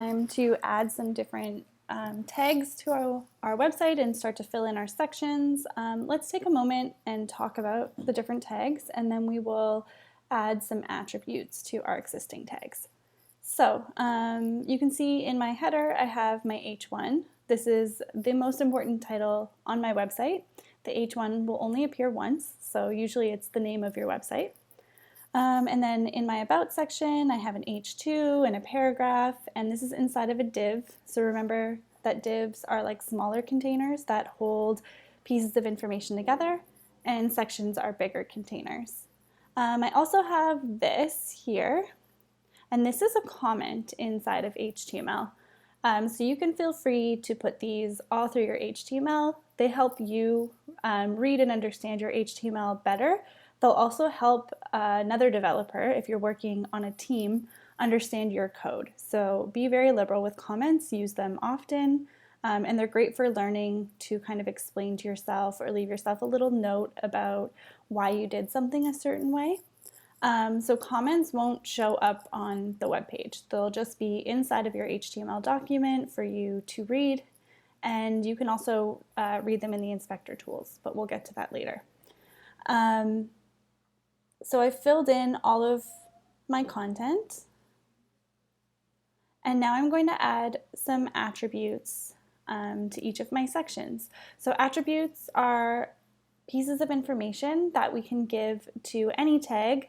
Time to add some different tags to our website and start to fill in our sections. Let's take a moment and talk about the different tags, and then we will add some attributes to our existing tags. So you can see in my header I have my H1. This is the most important title on my website. The H1 will only appear once, so usually it's the name of your website. And then in my About section, I have an H2 and a paragraph, and this is inside of a div. So remember that divs are like smaller containers that hold pieces of information together, and sections are bigger containers. I also have this here, and this is a comment inside of HTML. So you can feel free to put these all through your HTML. They help you read and understand your HTML better. They'll also help another developer, if you're working on a team, understand your code. So be very liberal with comments, use them often, and they're great for learning to kind of explain to yourself or leave yourself a little note about why you did something a certain way. So comments won't show up on the web page. They'll just be inside of your HTML document for you to read, and you can also read them in the inspector tools, but we'll get to that later. So I filled in all of my content, and now I'm going to add some attributes to each of my sections. So attributes are pieces of information that we can give to any tag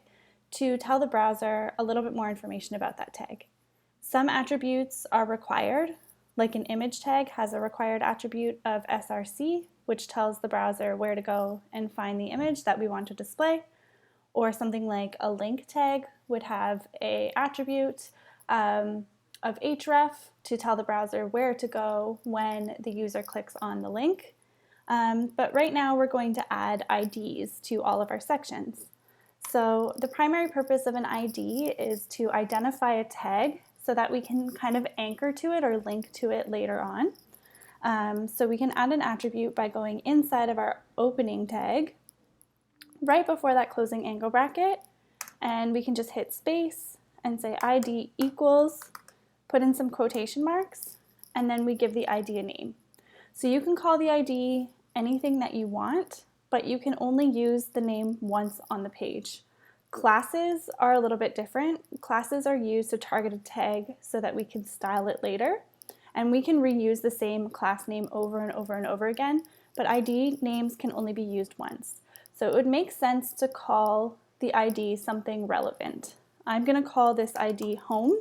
to tell the browser a little bit more information about that tag. Some attributes are required, like an image tag has a required attribute of src, which tells the browser where to go and find the image that we want to display. Or something like a link tag would have an attribute of Href to tell the browser where to go when the user clicks on the link. But right now we're going to add IDs to all of our sections. So the primary purpose of an ID is to identify a tag so that we can kind of anchor to it or link to it later on. So we can add an attribute by going inside of our opening tag right before that closing angle bracket, and we can just hit space and say ID equals, put in some quotation marks, and then we give the ID a name. So you can call the ID anything that you want, but you can only use the name once on the page. Classes are a little bit different. Classes are used to target a tag so that we can style it later, and we can reuse the same class name over and over and over again, but ID names can only be used once. So it would make sense to call the ID something relevant. I'm going to call this ID home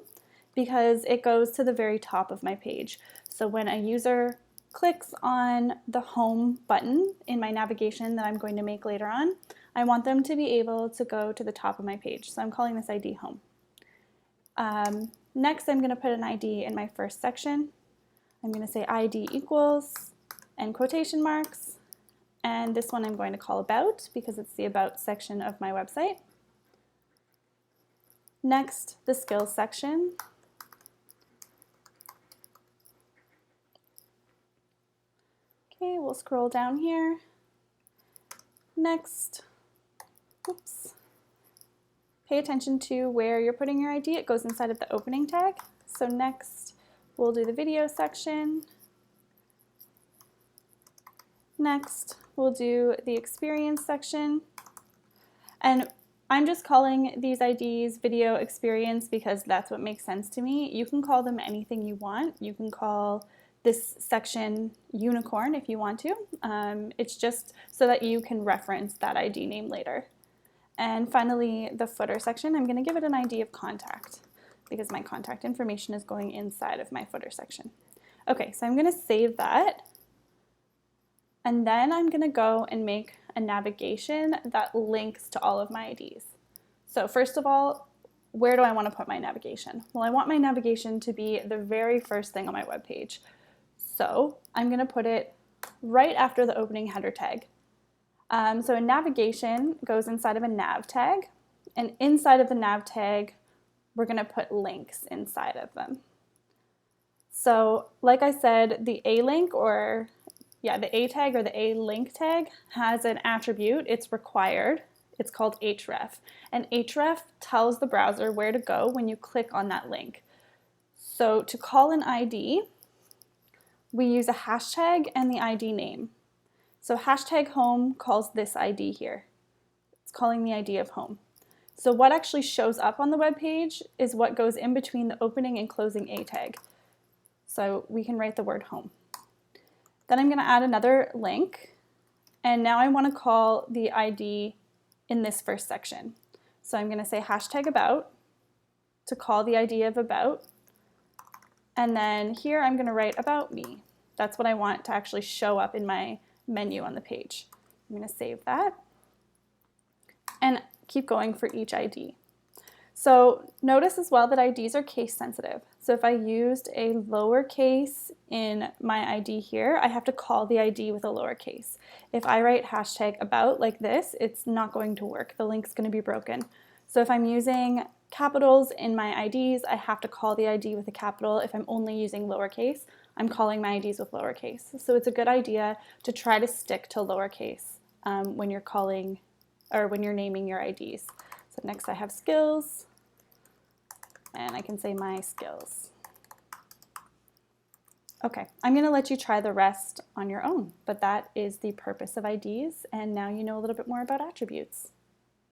because it goes to the very top of my page. So when a user clicks on the home button in my navigation that I'm going to make later on, I want them to be able to go to the top of my page. So I'm calling this ID home. Next, I'm going to put an ID in my first section. I'm going to say ID equals and quotation marks. And this one I'm going to call About because it's the About section of my website. Next, the Skills section. Okay, we'll scroll down here. Next, oops. Pay attention to where you're putting your ID. It goes inside of the opening tag. So next, we'll do the Video section. Next, we'll do the Experience section. And I'm just calling these IDs Video Experience because that's what makes sense to me. You can call them anything you want. You can call this section Unicorn if you want to. It's just so that you can reference that ID name later. And finally, the Footer section, I'm going to give it an ID of Contact because my contact information is going inside of my Footer section. Okay, so I'm going to save that. And then I'm going to go and make a navigation that links to all of my IDs. So first of all, where do I want to put my navigation? Well, I want my navigation to be the very first thing on my web page. So I'm going to put it right after the opening header tag. So a navigation goes inside of a nav tag, and inside of the nav tag, we're going to put links inside of them. So like I said, the A link or the A tag or the A link tag has an attribute. It's required. It's called Href. And Href tells the browser where to go when you click on that link. So to call an ID, we use a hashtag and the ID name. So hashtag home calls this ID here. It's calling the ID of home. So what actually shows up on the web page is what goes in between the opening and closing A tag. So we can write the word home. Then I'm going to add another link, and now I want to call the ID in this first section. So I'm going to say hashtag about to call the ID of about, and then here I'm going to write about me. That's what I want to actually show up in my menu on the page. I'm going to save that and keep going for each ID. So notice as well that IDs are case sensitive. So if I used a lowercase in my ID here, I have to call the ID with a lowercase. If I write hashtag about like this, it's not going to work. The link's going to be broken. So if I'm using capitals in my IDs, I have to call the ID with a capital. If I'm only using lowercase, I'm calling my IDs with lowercase. So it's a good idea to try to stick to lowercase when you're calling or when you're naming your IDs. So next I have skills, and I can say my skills. Okay, I'm going to let you try the rest on your own, but that is the purpose of IDs, and now you know a little bit more about attributes.